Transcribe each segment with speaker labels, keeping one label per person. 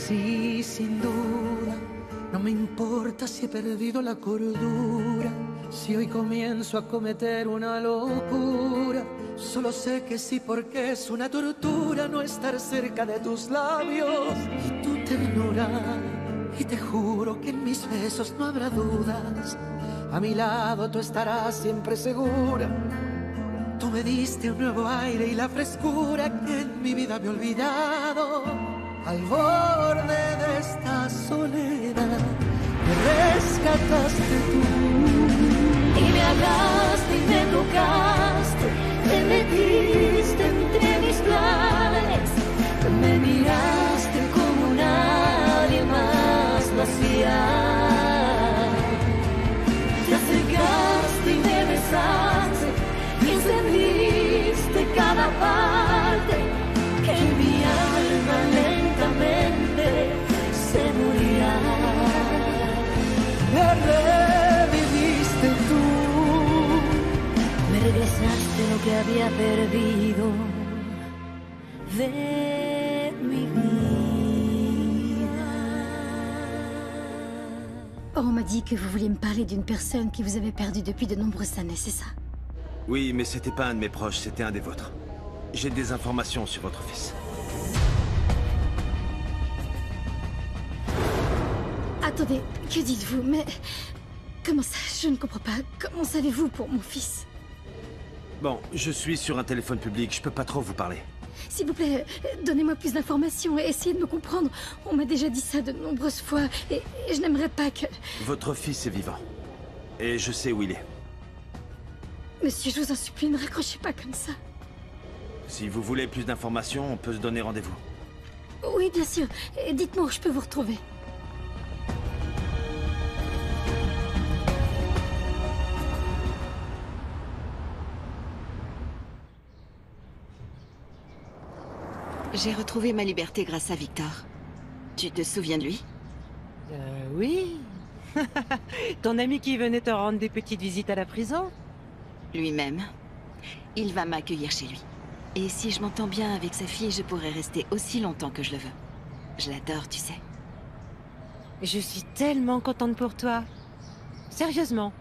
Speaker 1: Sí, sin duda, no me importa si he perdido la cordura, si hoy comienzo a cometer una locura. Solo sé que sí porque es una tortura no estar cerca de tus labios y tu ternura. Y te juro que en mis besos no habrá dudas. A mi lado tú estarás siempre segura. Tú me diste un nuevo aire y la frescura que en mi vida me he olvidado. Al borde de esta soledad me rescataste tú.
Speaker 2: Y me hablaste y me tocaste, te metiste entre mis planes, me miraste como nadie más lo hacía. Te acercaste y me besaste y encendiste cada parte que en mi alma lentamente se moría.
Speaker 1: Me reviviste tú.
Speaker 2: Me regresaste lo que había perdido de mi vida.
Speaker 3: On m'a dit que vous vouliez me parler d'une personne que vous avez perdue depuis de nombreuses années, c'est ça?
Speaker 4: Oui, mais c'était pas un de mes proches, c'était un des vôtres. J'ai des informations sur votre fils.
Speaker 3: Attendez, que dites-vous? Mais... comment ça? Je ne comprends pas. Comment savez-vous pour mon fils?
Speaker 4: Bon, je suis sur un téléphone public, je peux pas trop vous parler.
Speaker 3: S'il vous plaît, donnez-moi plus d'informations et essayez de me comprendre. On m'a déjà dit ça de nombreuses fois et je n'aimerais pas que...
Speaker 4: Votre fils est vivant. Et je sais où il est.
Speaker 3: Monsieur, je vous en supplie, ne raccrochez pas comme ça.
Speaker 4: Si vous voulez plus d'informations, on peut se donner rendez-vous.
Speaker 3: Oui, bien sûr. Et dites-moi où je peux vous retrouver.
Speaker 5: J'ai retrouvé ma liberté grâce à Victor. Tu te souviens de lui?
Speaker 6: Oui. Ton ami qui venait te rendre des petites visites à la prison?
Speaker 5: Lui-même. Il va m'accueillir chez lui. Et si je m'entends bien avec sa fille, je pourrais rester aussi longtemps que je le veux. Je l'adore, tu sais.
Speaker 6: Je suis tellement contente pour toi. Sérieusement.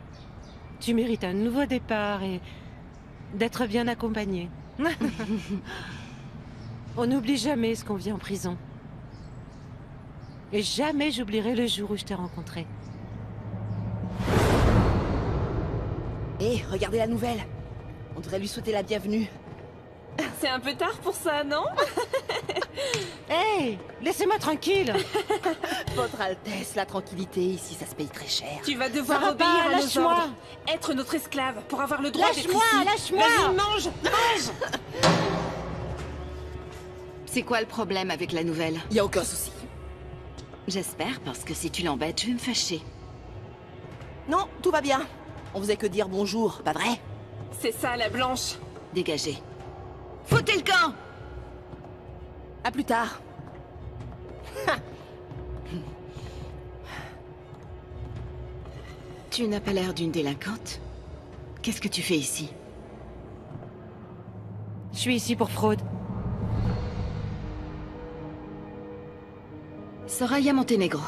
Speaker 6: Tu mérites un nouveau départ et d'être bien accompagné. On n'oublie jamais ce qu'on vit en prison. Et jamais j'oublierai le jour où je t'ai rencontré.
Speaker 7: Hé, regardez la nouvelle. On devrait lui souhaiter la bienvenue.
Speaker 8: C'est un peu tard pour ça, non?
Speaker 6: Hey, laissez-moi tranquille.
Speaker 7: Votre Altesse, la tranquillité, ici, ça se paye très cher.
Speaker 8: Tu vas devoir
Speaker 6: Ça va
Speaker 8: obéir
Speaker 6: pas,
Speaker 8: à nos
Speaker 6: lâche-moi.
Speaker 8: ordres. Être notre esclave pour avoir le droit d'être ici.
Speaker 6: Lâche-moi, lâche-moi.
Speaker 8: Vas-y, mange, mange.
Speaker 5: C'est quoi le problème avec la nouvelle?
Speaker 7: Y a aucun souci.
Speaker 5: J'espère, parce que si tu l'embêtes, je vais me fâcher.
Speaker 7: Non, tout va bien. On faisait que dire bonjour, pas vrai?
Speaker 8: C'est ça, la blanche.
Speaker 5: Dégagez. Foutez le camp!
Speaker 7: À plus tard.
Speaker 5: Tu n'as pas l'air d'une délinquante. Qu'est-ce que tu fais ici?
Speaker 6: Je suis ici pour fraude.
Speaker 5: Soraya Montenegro.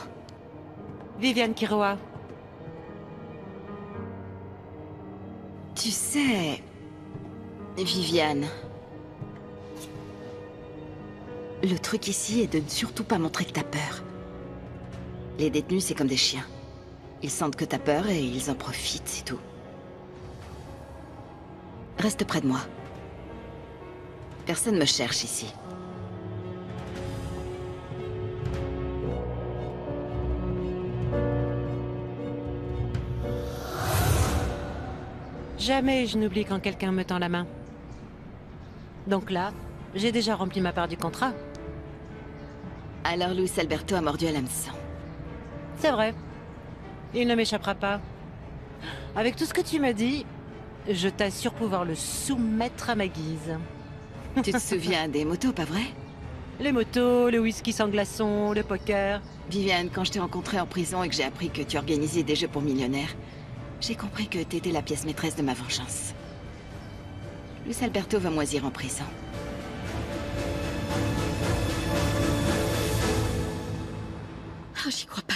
Speaker 6: Viviane Quiroa.
Speaker 5: Tu sais... Viviane... Le truc ici est de ne surtout pas montrer que t'as peur. Les détenus, c'est comme des chiens. Ils sentent que t'as peur et ils en profitent, c'est tout. Reste près de moi. Personne me cherche ici.
Speaker 6: Jamais je n'oublie quand quelqu'un me tend la main. Donc là, j'ai déjà rempli ma part du contrat.
Speaker 5: Alors Luis Alberto a mordu à l'hameçon.
Speaker 6: C'est vrai. Il ne m'échappera pas. Avec tout ce que tu m'as dit, je t'assure pouvoir le soumettre à ma guise.
Speaker 5: Tu te souviens des motos, pas vrai?
Speaker 6: Les motos, le whisky sans glaçon, le poker...
Speaker 5: Viviane, quand je t'ai rencontrée en prison et que j'ai appris que tu organisais des jeux pour millionnaires, j'ai compris que t'étais la pièce maîtresse de ma vengeance. Luis Alberto va moisir en prison.
Speaker 3: Oh, j'y crois pas.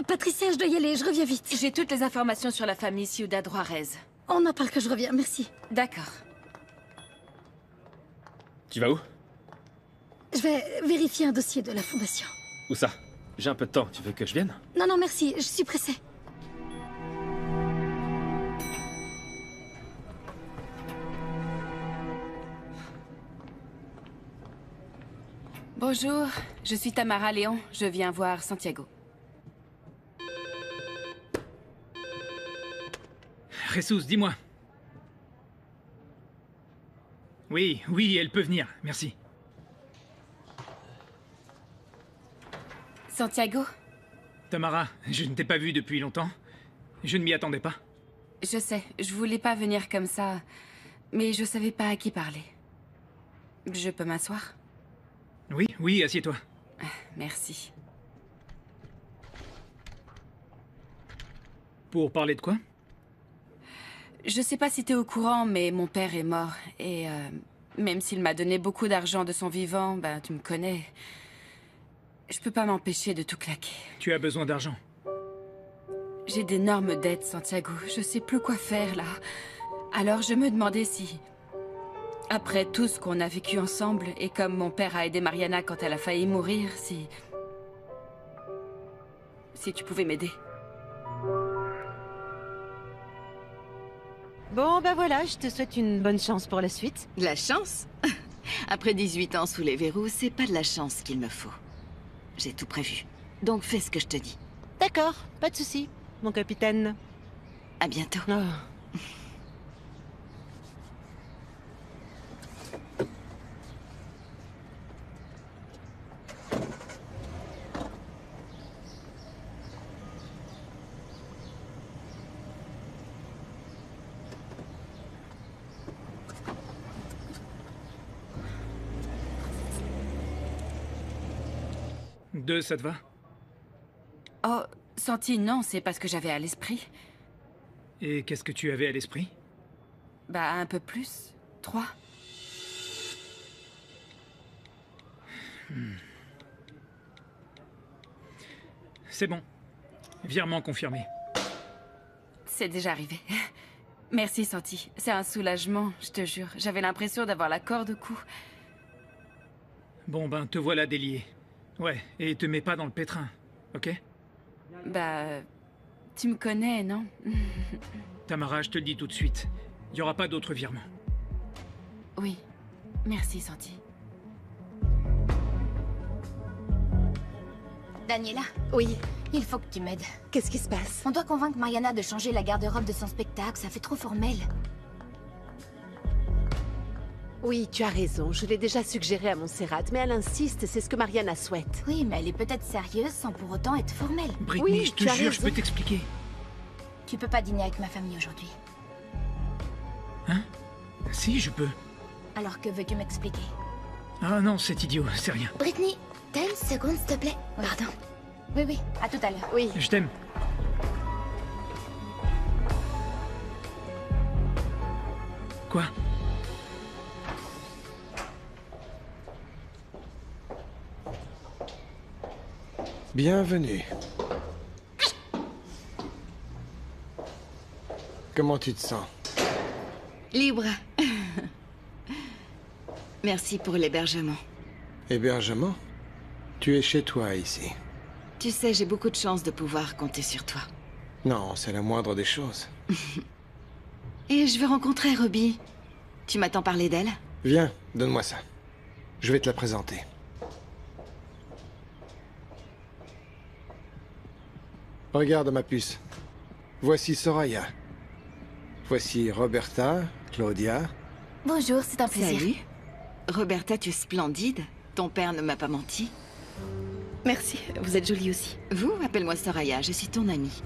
Speaker 3: Patricia, je dois y aller, je reviens vite.
Speaker 5: J'ai toutes les informations sur la famille Ciudad Juarez.
Speaker 3: On en parle que je reviens, merci.
Speaker 5: D'accord.
Speaker 9: Tu vas où?
Speaker 3: Je vais vérifier un dossier de la fondation.
Speaker 9: Où ça? J'ai un peu de temps, tu veux que je vienne?
Speaker 3: Non, non, merci, je suis pressée.
Speaker 5: Bonjour, je suis Tamara Léon, je viens voir Santiago.
Speaker 10: Jesus, dis-moi. Oui, oui, elle peut venir, merci.
Speaker 5: Santiago?
Speaker 10: Tamara, je ne t'ai pas vue depuis longtemps. Je ne m'y attendais pas.
Speaker 5: Je sais, je voulais pas venir comme ça, mais je savais pas à qui parler. Je peux m'asseoir?
Speaker 10: Oui, oui, assieds-toi.
Speaker 5: Merci.
Speaker 10: Pour parler de quoi?
Speaker 5: Je sais pas si t'es au courant, mais mon père est mort. Et même s'il m'a donné beaucoup d'argent de son vivant, ben tu me connais. Je peux pas m'empêcher de tout claquer.
Speaker 10: Tu as besoin d'argent.
Speaker 5: J'ai d'énormes dettes, Santiago. Je sais plus quoi faire, là. Alors je me demandais si... Après tout ce qu'on a vécu ensemble, et comme mon père a aidé Mariana quand elle a failli mourir, si tu pouvais m'aider.
Speaker 6: Bon, ben voilà, je te souhaite une bonne chance pour la suite.
Speaker 5: De la chance? Après 18 ans sous les verrous, c'est pas de la chance qu'il me faut. J'ai tout prévu. Donc fais ce que je te dis.
Speaker 6: D'accord, pas de souci, mon capitaine.
Speaker 5: À bientôt.
Speaker 6: Oh.
Speaker 10: Deux, ça te va?
Speaker 5: Oh, Santi, non, c'est pas ce que j'avais à l'esprit.
Speaker 10: Et qu'est-ce que tu avais à l'esprit?
Speaker 5: Bah, un peu plus. 3.
Speaker 10: C'est bon. Virement confirmé.
Speaker 5: C'est déjà arrivé. Merci, Santi. C'est un soulagement, je te jure. J'avais l'impression d'avoir la corde au cou.
Speaker 10: Bon ben, te voilà délié. Ouais, et te mets pas dans le pétrin, ok?
Speaker 5: Bah... Tu me connais, non?
Speaker 10: Tamara, je te le dis tout de suite. Il y aura pas d'autre virement.
Speaker 5: Oui. Merci, Santi.
Speaker 11: Daniela?
Speaker 12: Oui.
Speaker 11: Il faut que tu m'aides.
Speaker 12: Qu'est-ce qui se passe?
Speaker 11: On doit convaincre Mariana de changer la garde-robe de son spectacle, ça fait trop formel.
Speaker 12: Oui, tu as raison. Je l'ai déjà suggéré à Montserrat, mais elle insiste, c'est ce que Mariana souhaite.
Speaker 11: Oui, mais elle est peut-être sérieuse sans pour autant être formelle.
Speaker 10: Brittany,
Speaker 12: oui,
Speaker 10: je te jure, je peux t'expliquer.
Speaker 11: Tu peux pas dîner avec ma famille aujourd'hui.
Speaker 10: Hein? Si, je peux.
Speaker 11: Alors que veux-tu m'expliquer?
Speaker 10: Ah non, c'est idiot, c'est rien.
Speaker 11: Brittany, t'as une seconde, s'il te plaît? Pardon. Oui, oui, à tout à l'heure.
Speaker 12: Oui.
Speaker 10: Je t'aime. Quoi?
Speaker 13: Bienvenue. Comment tu te sens?
Speaker 5: Libre. Merci pour l'hébergement.
Speaker 13: Hébergement? Tu es chez toi ici.
Speaker 5: Tu sais, j'ai beaucoup de chance de pouvoir compter sur toi.
Speaker 13: Non, c'est la moindre des choses.
Speaker 5: Et je veux rencontrer Ruby. Tu m'attends parler d'elle?
Speaker 13: Viens, donne-moi ça. Je vais te la présenter. Regarde ma puce. Voici Soraya. Voici Roberta, Claudia.
Speaker 11: Bonjour, c'est un plaisir.
Speaker 5: Salut. Roberta, tu es splendide. Ton père ne m'a pas menti.
Speaker 12: Merci, vous êtes jolie aussi.
Speaker 5: Vous, appelle-moi Soraya, je suis ton amie.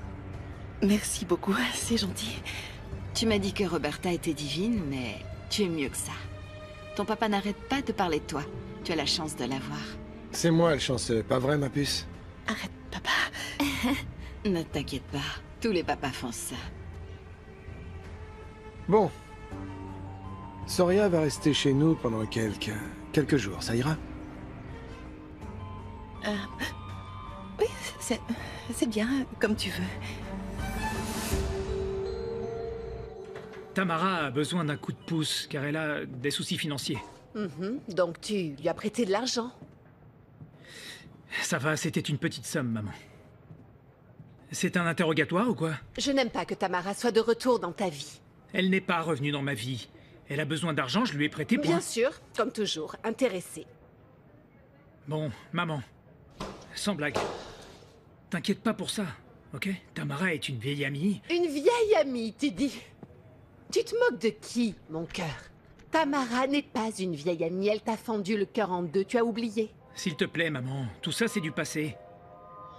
Speaker 12: Merci beaucoup, c'est gentil.
Speaker 5: Tu m'as dit que Roberta était divine, mais tu es mieux que ça. Ton papa n'arrête pas de parler de toi. Tu as la chance de l'avoir.
Speaker 13: C'est moi le chanceux, pas vrai ma puce?
Speaker 12: Arrête, papa.
Speaker 5: Ne t'inquiète pas, tous les papas font ça.
Speaker 13: Bon. Soria va rester chez nous pendant quelques jours, ça ira?
Speaker 14: Oui, c'est bien, comme tu veux.
Speaker 10: Tamara a besoin d'un coup de pouce, car elle a des soucis financiers.
Speaker 12: Donc tu lui as prêté de l'argent?
Speaker 10: Ça va, c'était une petite somme, maman. C'est un interrogatoire ou quoi?
Speaker 12: Je n'aime pas que Tamara soit de retour dans ta vie.
Speaker 10: Elle n'est pas revenue dans ma vie. Elle a besoin d'argent, je lui ai prêté pour...
Speaker 12: Bien sûr, comme toujours, intéressée.
Speaker 10: Bon, maman, sans blague. T'inquiète pas pour ça, ok? Tamara est une vieille amie.
Speaker 12: Une vieille amie, tu dis? Tu te moques de qui, mon cœur? Tamara n'est pas une vieille amie, elle t'a fendu le cœur en deux, tu as oublié?
Speaker 10: S'il te plaît, maman, tout ça c'est du passé.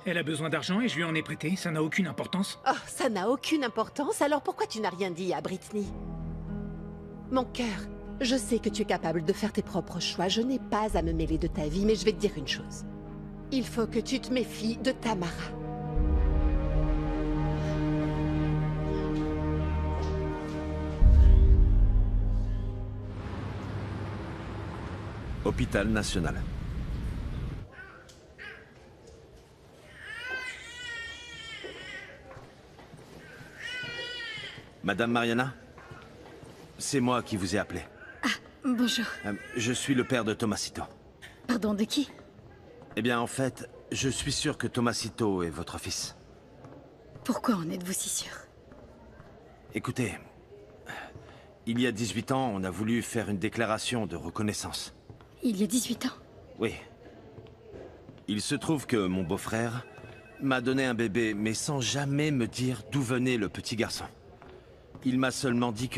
Speaker 10: Elle a besoin d'argent et je lui en ai prêté, ça n'a aucune importance.
Speaker 12: Oh, ça n'a aucune importance, alors pourquoi tu n'as rien dit à Brittany? Mon cœur, je sais que tu es capable de faire tes propres choix, je n'ai pas à me mêler de ta vie, mais je vais te dire une chose. Il faut que tu te méfies de Tamara.
Speaker 4: Hôpital national. Madame Mariana? C'est moi qui vous ai appelé.
Speaker 3: Ah, bonjour.
Speaker 4: Je suis le père de Tomasito.
Speaker 3: Pardon, de qui?
Speaker 4: Eh bien, en fait, je suis sûr que Tomasito est votre fils.
Speaker 3: Pourquoi en êtes-vous si sûr?
Speaker 4: Écoutez, il y a 18 ans, on a voulu faire une déclaration de reconnaissance.
Speaker 3: Il y a 18 ans?
Speaker 4: Oui. Il se trouve que mon beau-frère m'a donné un bébé, mais sans jamais me dire d'où venait le petit garçon. Il m'a seulement dit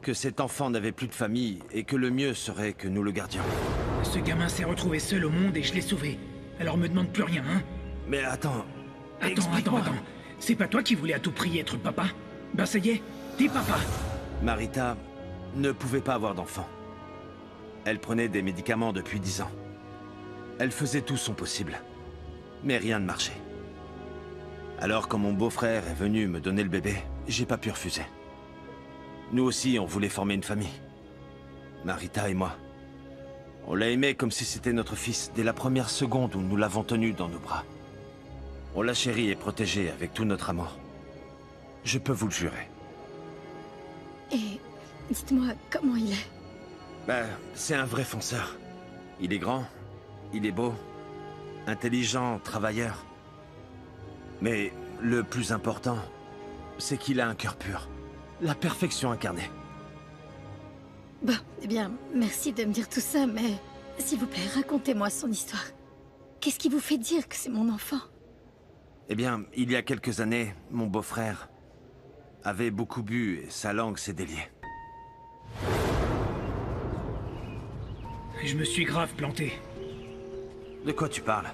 Speaker 4: que cet enfant n'avait plus de famille et que le mieux serait que nous le gardions.
Speaker 10: Ce gamin s'est retrouvé seul au monde et je l'ai sauvé. Alors me demande plus rien, hein?
Speaker 4: Mais attends...
Speaker 10: Attends. C'est pas toi qui voulais à tout prix être papa? Ben ça y est, t'es papa.
Speaker 4: Marita ne pouvait pas avoir d'enfant. Elle prenait des médicaments depuis 10 ans. Elle faisait tout son possible. Mais rien ne marchait. Alors quand mon beau-frère est venu me donner le bébé, j'ai pas pu refuser. Nous aussi, on voulait former une famille. Marita et moi. On l'a aimé comme si c'était notre fils dès la première seconde où nous l'avons tenu dans nos bras. On l'a chéri et protégé avec tout notre amour. Je peux vous le jurer.
Speaker 3: Et dites-moi, comment il est?
Speaker 4: Ben, c'est un vrai fonceur. Il est grand, il est beau, intelligent, travailleur. Mais le plus important, c'est qu'il a un cœur pur. La perfection incarnée.
Speaker 3: Bon, eh bien, merci de me dire tout ça, mais s'il vous plaît, racontez-moi son histoire. Qu'est-ce qui vous fait dire que c'est mon enfant?
Speaker 4: Eh bien, il y a quelques années, mon beau-frère avait beaucoup bu et sa langue s'est déliée.
Speaker 10: Je me suis grave planté.
Speaker 4: De quoi tu parles?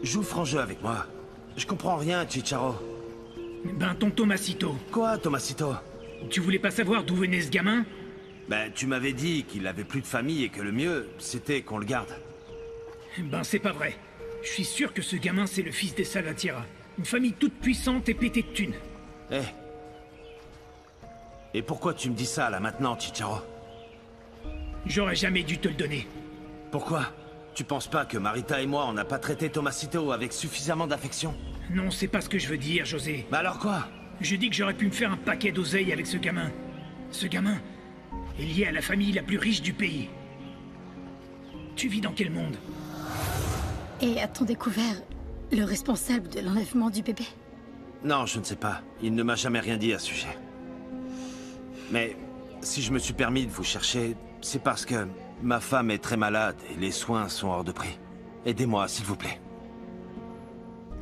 Speaker 4: Joue franc jeu avec moi. Je comprends rien, Chicharo.
Speaker 10: Ben, ton Tomasito.
Speaker 4: Quoi, Tomasito?
Speaker 10: Tu voulais pas savoir d'où venait ce gamin?
Speaker 4: Ben, tu m'avais dit qu'il avait plus de famille et que le mieux, c'était qu'on le garde.
Speaker 10: Ben, c'est pas vrai. Je suis sûr que ce gamin, c'est le fils des Salvatierra. Une famille toute puissante et pétée de thunes.
Speaker 4: Eh. Et pourquoi tu me dis ça, là, maintenant, Chicharo?
Speaker 10: J'aurais jamais dû te le donner.
Speaker 4: Pourquoi? Tu penses pas que Marita et moi, on n'a pas traité Tomasito avec suffisamment d'affection?
Speaker 10: Non, c'est pas ce que je veux dire, José.
Speaker 4: Bah alors quoi?
Speaker 10: Je dis que j'aurais pu me faire un paquet d'oseille avec ce gamin. Ce gamin est lié à la famille la plus riche du pays. Tu vis dans quel monde?
Speaker 3: Et a-t-on découvert le responsable de l'enlèvement du bébé?
Speaker 4: Non, je ne sais pas. Il ne m'a jamais rien dit à ce sujet. Mais si je me suis permis de vous chercher, c'est parce que ma femme est très malade et les soins sont hors de prix. Aidez-moi, s'il vous plaît.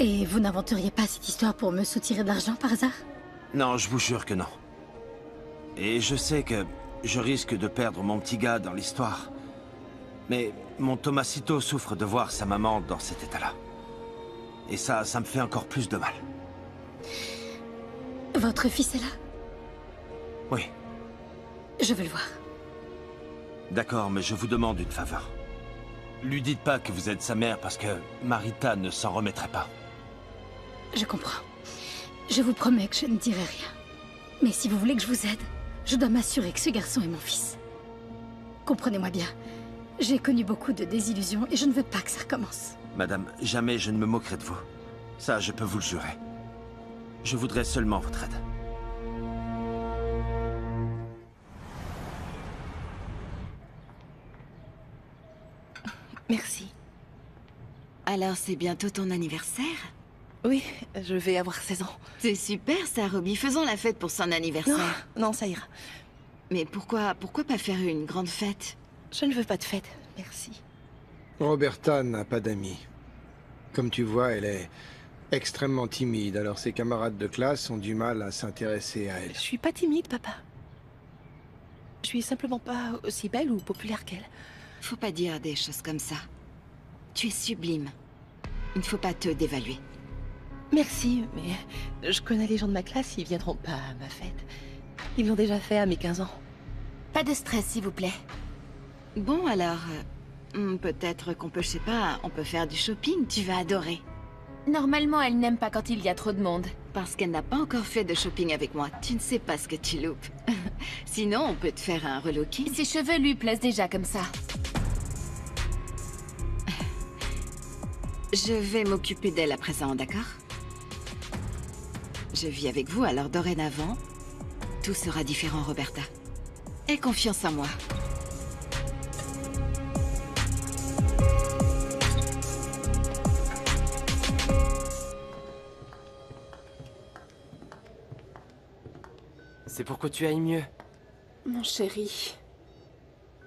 Speaker 3: Et vous n'inventeriez pas cette histoire pour me soutirer de l'argent par hasard?
Speaker 4: Non, je vous jure que non. Et je sais que je risque de perdre mon petit gars dans l'histoire. Mais mon Tomasito souffre de voir sa maman dans cet état-là. Et ça me fait encore plus de mal.
Speaker 3: Votre fils est là?
Speaker 4: Oui.
Speaker 3: Je veux le voir.
Speaker 4: D'accord, mais je vous demande une faveur. Lui dites pas que vous êtes sa mère parce que Marita ne s'en remettrait pas.
Speaker 3: Je comprends. Je vous promets que je ne dirai rien. Mais si vous voulez que je vous aide, je dois m'assurer que ce garçon est mon fils. Comprenez-moi bien. J'ai connu beaucoup de désillusions et je ne veux pas que ça recommence.
Speaker 4: Madame, jamais je ne me moquerai de vous. Ça, je peux vous le jurer. Je voudrais seulement votre aide.
Speaker 14: Merci.
Speaker 15: Alors, c'est bientôt ton anniversaire?
Speaker 14: Oui, je vais avoir 16 ans.
Speaker 15: C'est super ça, Robbie. Faisons la fête pour son anniversaire.
Speaker 14: Non, ça ira.
Speaker 15: Mais pourquoi pas faire une grande fête?
Speaker 14: Je ne veux pas de fête, merci.
Speaker 13: Roberta n'a pas d'amis. Comme tu vois, elle est extrêmement timide, alors ses camarades de classe ont du mal à s'intéresser à elle.
Speaker 14: Je suis pas timide, papa. Je suis simplement pas aussi belle ou populaire qu'elle.
Speaker 15: Faut pas dire des choses comme ça. Tu es sublime. Il ne faut pas te dévaluer.
Speaker 14: Merci, mais je connais les gens de ma classe, ils viendront pas à ma fête. Ils l'ont déjà fait à mes 15 ans.
Speaker 15: Pas de stress, s'il vous plaît. Bon, alors... peut-être qu'on peut, je sais pas, on peut faire du shopping, tu vas adorer.
Speaker 5: Normalement, elle n'aime pas quand il y a trop de monde.
Speaker 15: Parce qu'elle n'a pas encore fait de shopping avec moi. Tu ne sais pas ce que tu loupes. Sinon, on peut te faire un relooking.
Speaker 5: Ses cheveux lui plaisent déjà comme ça.
Speaker 15: Je vais m'occuper d'elle à présent, d'accord? Je vis avec vous, alors dorénavant, tout sera différent, Roberta. Aie confiance en moi.
Speaker 16: C'est pour que tu ailles mieux.
Speaker 8: Mon chéri.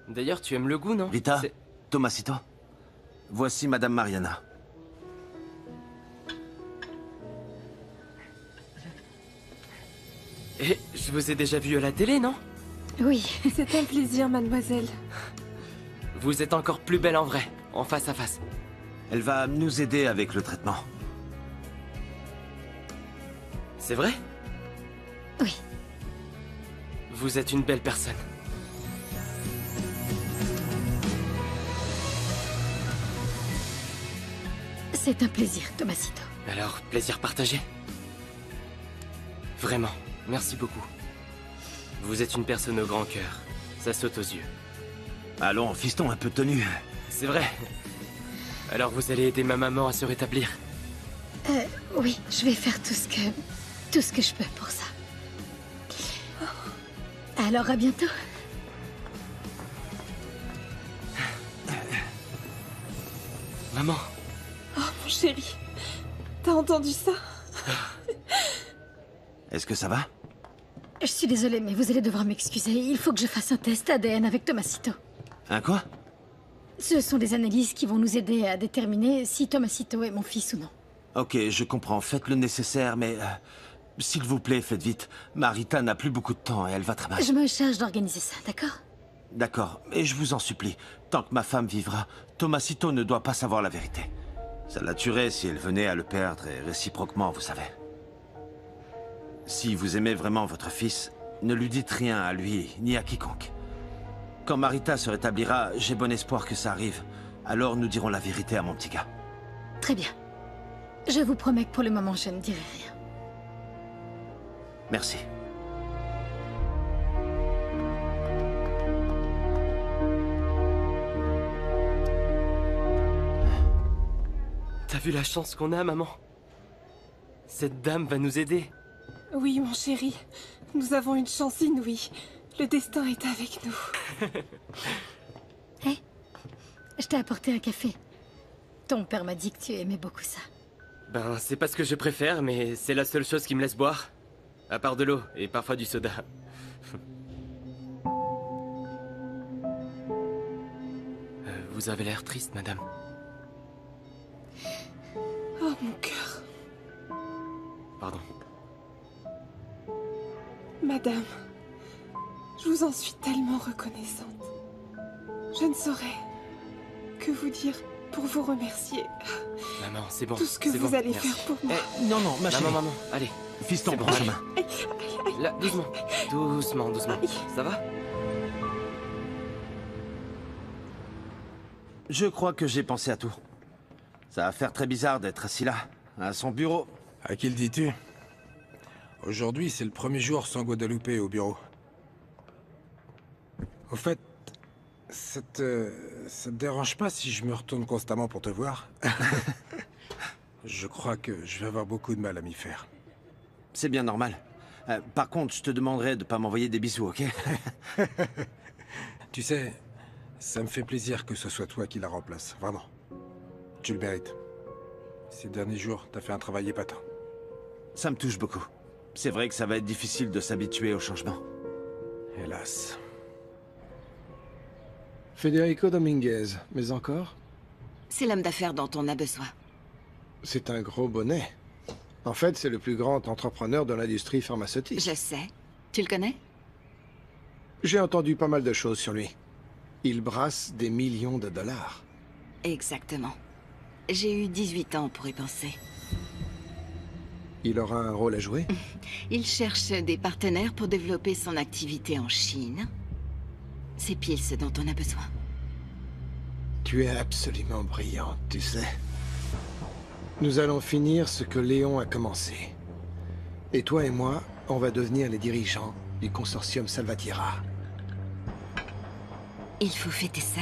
Speaker 16: D'ailleurs, tu aimes le goût, non?
Speaker 4: Rita, Tomasito, voici Madame Mariana.
Speaker 16: Et je vous ai déjà vu à la télé, non?
Speaker 3: Oui.
Speaker 8: C'est un plaisir, mademoiselle.
Speaker 16: Vous êtes encore plus belle en vrai, en face à face.
Speaker 4: Elle va nous aider avec le traitement.
Speaker 16: C'est vrai?
Speaker 3: Oui.
Speaker 16: Vous êtes une belle personne.
Speaker 3: C'est un plaisir, Tomasito.
Speaker 16: Alors, plaisir partagé. Vraiment, merci beaucoup. Vous êtes une personne au grand cœur. Ça saute aux yeux.
Speaker 4: Allons, fiston, un peu de tenue.
Speaker 16: C'est vrai. Alors vous allez aider ma maman à se rétablir?
Speaker 3: Oui, je vais faire tout ce que je peux pour ça. Alors, à bientôt.
Speaker 16: Maman.
Speaker 8: Oh, mon chéri. T'as entendu ça?
Speaker 4: Est-ce que ça va?
Speaker 3: Je suis désolée, mais vous allez devoir m'excuser. Il faut que je fasse un test ADN avec Tomasito.
Speaker 4: Un quoi?
Speaker 3: Ce sont des analyses qui vont nous aider à déterminer si Tomasito est mon fils ou non.
Speaker 4: Ok, je comprends. Faites le nécessaire, mais... s'il vous plaît, faites vite. Marita n'a plus beaucoup de temps et elle va très mal.
Speaker 3: Je me charge d'organiser ça, d'accord?
Speaker 4: D'accord, et je vous en supplie. Tant que ma femme vivra, Tomasito ne doit pas savoir la vérité. Ça la tuerait si elle venait à le perdre, et réciproquement, vous savez. Si vous aimez vraiment votre fils, ne lui dites rien à lui, ni à quiconque. Quand Marita se rétablira, j'ai bon espoir que ça arrive. Alors nous dirons la vérité à mon petit gars.
Speaker 3: Très bien. Je vous promets que pour le moment, je ne dirai rien.
Speaker 4: Merci.
Speaker 16: T'as vu la chance qu'on a, maman? Cette dame va nous aider.
Speaker 8: Oui, mon chéri. Nous avons une chance inouïe. Le destin est avec nous.
Speaker 3: Hé, je t'ai apporté un café. Ton père m'a dit que tu aimais beaucoup ça.
Speaker 16: Ben, c'est pas ce que je préfère, mais c'est la seule chose qui me laisse boire. À part de l'eau, et parfois du soda. Vous avez l'air triste, madame.
Speaker 8: Oh, mon cœur.
Speaker 16: Pardon.
Speaker 8: Madame, je vous en suis tellement reconnaissante. Je ne saurais que vous dire pour vous remercier.
Speaker 16: Maman, c'est bon.
Speaker 8: Tout ce que vous allez faire pour moi.
Speaker 4: Non, non, ma chérie.
Speaker 16: Maman, allez.
Speaker 4: Fiston,
Speaker 16: bon,
Speaker 4: prends la main.
Speaker 16: Là, doucement. Doucement, doucement. Ça va?
Speaker 4: Je crois que j'ai pensé à tout. Ça va faire très bizarre d'être assis là, à son bureau.
Speaker 13: À qui le dis-tu? Aujourd'hui, c'est le premier jour sans Guadalupe au bureau. Au fait,
Speaker 17: Ça te dérange pas si je me retourne constamment pour te voir? Je crois que je vais avoir beaucoup de mal à m'y faire.
Speaker 4: C'est bien normal. Par contre, je te demanderai de pas m'envoyer des bisous, ok?
Speaker 17: Tu sais, ça me fait plaisir que ce soit toi qui la remplace, vraiment. Tu le mérites. Ces derniers jours, t'as fait un travail épatant.
Speaker 4: Ça me touche beaucoup. C'est vrai que ça va être difficile de s'habituer au changement.
Speaker 17: Hélas.
Speaker 13: Federico Dominguez, mais encore?
Speaker 15: C'est l'homme d'affaires dont on a besoin.
Speaker 13: C'est un gros bonnet. En fait, c'est le plus grand entrepreneur de l'industrie pharmaceutique.
Speaker 15: Je sais. Tu le connais?
Speaker 13: J'ai entendu pas mal de choses sur lui. Il brasse des millions de dollars.
Speaker 15: Exactement. J'ai eu 18 ans pour y penser.
Speaker 13: Il aura un rôle à jouer?
Speaker 15: Il cherche des partenaires pour développer son activité en Chine. C'est pile ce dont on a besoin.
Speaker 13: Tu es absolument brillante, tu sais. Nous allons finir ce que Léon a commencé. Et toi et moi, on va devenir les dirigeants du consortium Salvatierra.
Speaker 15: Il faut fêter ça.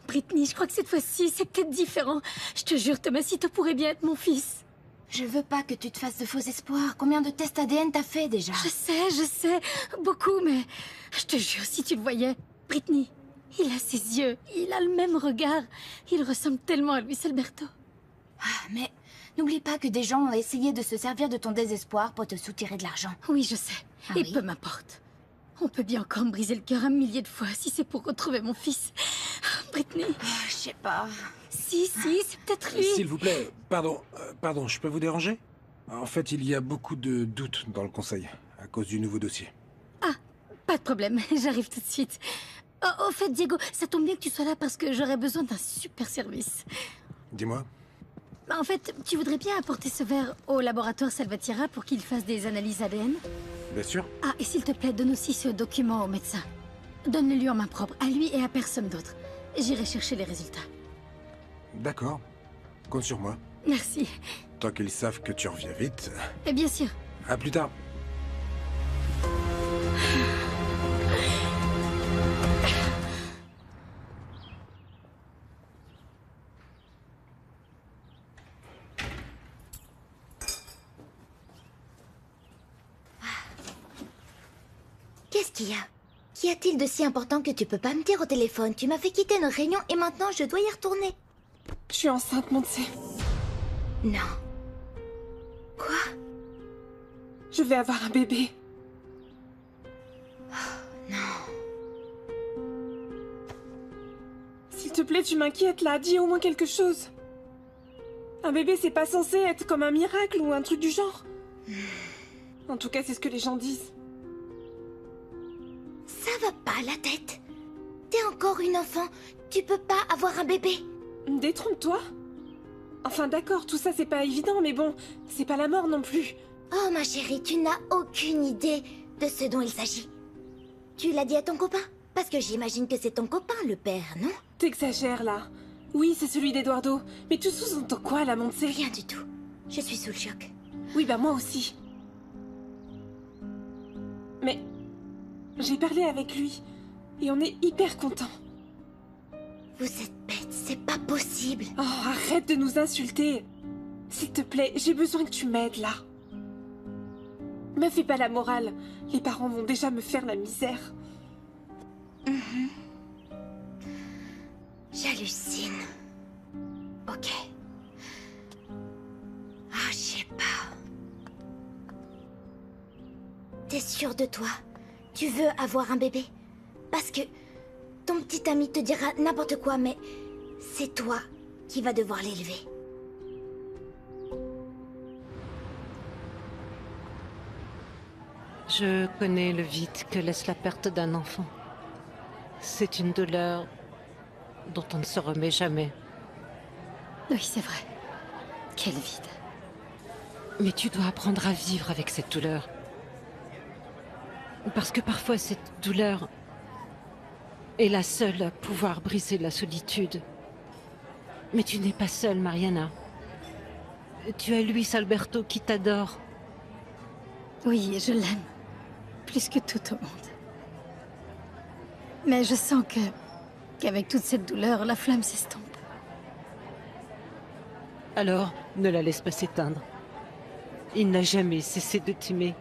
Speaker 3: Brittany, je crois que cette fois-ci, c'est peut-être différent. Je te jure, Tomasito pourrait bien être mon fils.
Speaker 11: Je veux pas que tu te fasses de faux espoirs. Combien de tests ADN t'as fait déjà?
Speaker 3: Je sais, beaucoup, mais je te jure, si tu le voyais, Brittany, il a ses yeux, il a le même regard. Il ressemble tellement à Luis Alberto.
Speaker 11: Ah, mais n'oublie pas que des gens ont essayé de se servir de ton désespoir pour te soutirer de l'argent.
Speaker 3: Oui, je sais. Et peu m'importe. On peut bien encore me briser le cœur 1 millier de fois si c'est pour retrouver mon fils. Brittany.
Speaker 11: Je sais pas.
Speaker 3: Si, c'est peut-être lui.
Speaker 17: S'il vous plaît, pardon, je peux vous déranger? En fait, il y a beaucoup de doutes dans le conseil, à cause du nouveau dossier.
Speaker 3: Ah, pas de problème, j'arrive tout de suite. Au fait, Diego, ça tombe bien que tu sois là parce que j'aurais besoin d'un super service.
Speaker 17: Dis-moi.
Speaker 3: En fait, tu voudrais bien apporter ce verre au laboratoire Salvatierra pour qu'il fasse des analyses ADN?
Speaker 17: Bien sûr.
Speaker 3: Ah, et s'il te plaît, donne aussi ce document au médecin. Donne-le-lui en main propre, à lui et à personne d'autre. J'irai chercher les résultats.
Speaker 17: D'accord. Compte sur moi.
Speaker 3: Merci.
Speaker 17: Tant qu'ils savent que tu reviens vite.
Speaker 3: Et bien sûr.
Speaker 17: À plus tard.
Speaker 11: Qu'est-ce qu'il y a? Qu'y a-t-il de si important que tu peux pas me dire au téléphone? Tu m'as fait quitter notre réunion et maintenant je dois y retourner.
Speaker 8: Je suis enceinte, Montse.
Speaker 11: Non. Quoi?
Speaker 8: Je vais avoir un bébé.
Speaker 11: Oh, non.
Speaker 8: S'il te plaît, tu m'inquiètes là. Dis au moins quelque chose. Un bébé, c'est pas censé être comme un miracle ou un truc du genre. En tout cas, c'est ce que les gens disent.
Speaker 11: Ça va pas la tête. T'es encore une enfant. Tu peux pas avoir un bébé.
Speaker 8: Détrompe-toi. Enfin d'accord, tout ça c'est pas évident, mais bon, c'est pas la mort non plus.
Speaker 11: Oh ma chérie, tu n'as aucune idée de ce dont il s'agit. Tu l'as dit à ton copain? Parce que j'imagine que c'est ton copain, le père, non?
Speaker 8: T'exagères là. Oui, c'est celui d'Eduardo. Mais tu sous-entends quoi là, Montse?
Speaker 11: Rien du tout. Je suis sous le choc.
Speaker 8: Oui, bah moi aussi. Mais j'ai parlé avec lui et on est hyper contents.
Speaker 11: Vous êtes bête, c'est pas possible.
Speaker 8: Oh, arrête de nous insulter. S'il te plaît, j'ai besoin que tu m'aides là. Me fais pas la morale. Les parents vont déjà me faire la misère.
Speaker 11: J'hallucine. Ok. Ah, je sais pas. T'es sûre de toi? Tu veux avoir un bébé? Parce que ton petit ami te dira n'importe quoi, mais c'est toi qui vas devoir l'élever.
Speaker 6: Je connais le vide que laisse la perte d'un enfant. C'est une douleur dont on ne se remet jamais.
Speaker 3: Oui, c'est vrai. Quel vide.
Speaker 6: Mais tu dois apprendre à vivre avec cette douleur. Parce que parfois cette douleur est la seule à pouvoir briser la solitude. Mais tu n'es pas seule, Mariana. tu as Luis Alberto qui t'adore.
Speaker 3: Oui, je l'aime. Plus que tout au monde. Mais je sens qu'avec toute cette douleur, la flamme s'estompe.
Speaker 6: Alors, ne la laisse pas s'éteindre. Il n'a jamais cessé de t'aimer.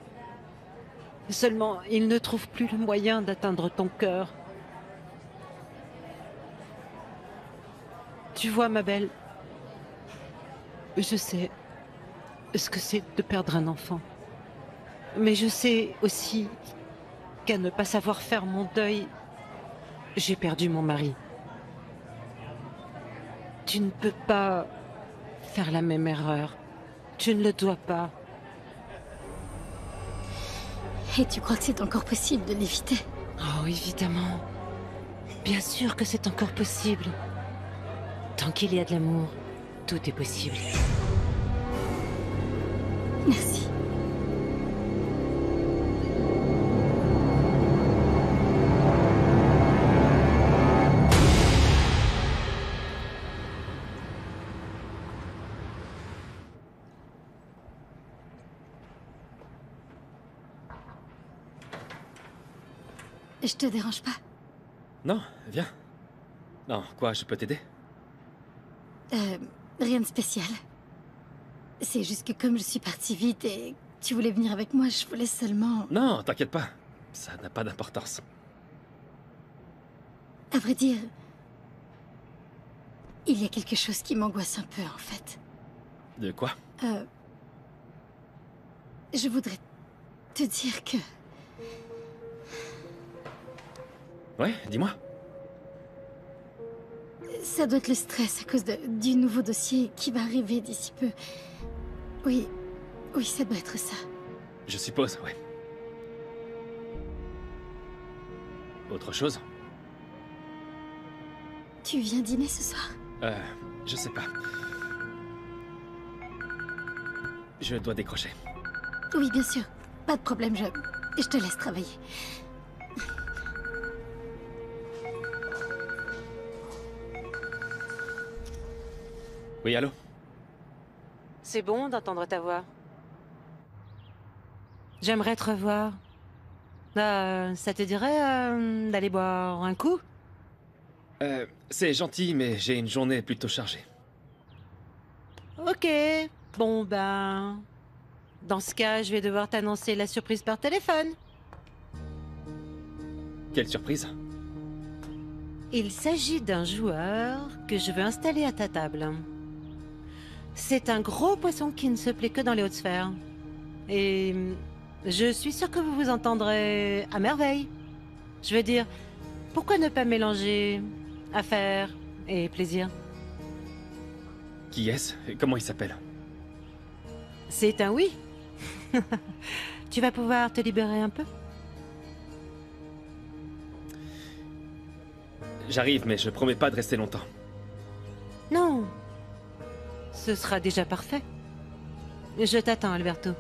Speaker 6: Seulement, il ne trouve plus le moyen d'atteindre ton cœur. Tu vois, ma belle, je sais ce que c'est de perdre un enfant. Mais je sais aussi qu'à ne pas savoir faire mon deuil, j'ai perdu mon mari. Tu ne peux pas faire la même erreur. Tu ne le dois pas.
Speaker 3: Et tu crois que c'est encore possible de l'éviter?
Speaker 6: Oh, évidemment. Bien sûr que c'est encore possible. Tant qu'il y a de l'amour, tout est possible.
Speaker 3: Merci. Je te dérange pas?
Speaker 9: Non, viens. Non, quoi, je peux t'aider?
Speaker 3: Rien de spécial. C'est juste que comme je suis partie vite et tu voulais venir avec moi, je voulais seulement...
Speaker 9: Non, t'inquiète pas. Ça n'a pas d'importance.
Speaker 3: À vrai dire, il y a quelque chose qui m'angoisse un peu, en fait.
Speaker 9: De quoi?
Speaker 3: Je voudrais te dire que...
Speaker 9: Ouais, dis-moi.
Speaker 3: Ça doit être le stress à cause du nouveau dossier qui va arriver d'ici peu. Oui, ça doit être ça.
Speaker 9: Je suppose, ouais. Autre chose?
Speaker 3: Tu viens dîner ce soir?
Speaker 9: Je sais pas. Je dois décrocher.
Speaker 3: Oui, bien sûr. Pas de problème, je te laisse travailler.
Speaker 9: Oui, allô?
Speaker 6: C'est bon d'entendre ta voix. J'aimerais te revoir. Ça te dirait d'aller boire un coup?
Speaker 9: C'est gentil, mais j'ai une journée plutôt chargée.
Speaker 6: Ok. Bon, ben... Dans ce cas, je vais devoir t'annoncer la surprise par téléphone.
Speaker 9: Quelle surprise?
Speaker 6: Il s'agit d'un joueur que je veux installer à ta table. C'est un gros poisson qui ne se plaît que dans les hautes sphères. Et je suis sûre que vous vous entendrez à merveille. Je veux dire, pourquoi ne pas mélanger affaires et plaisir?
Speaker 9: Qui est-ce? Comment il s'appelle?
Speaker 6: C'est un oui. Tu vas pouvoir te libérer un peu?
Speaker 9: J'arrive, mais je promets pas de rester longtemps.
Speaker 6: Non. Ce sera déjà parfait. Je t'attends, Alberto.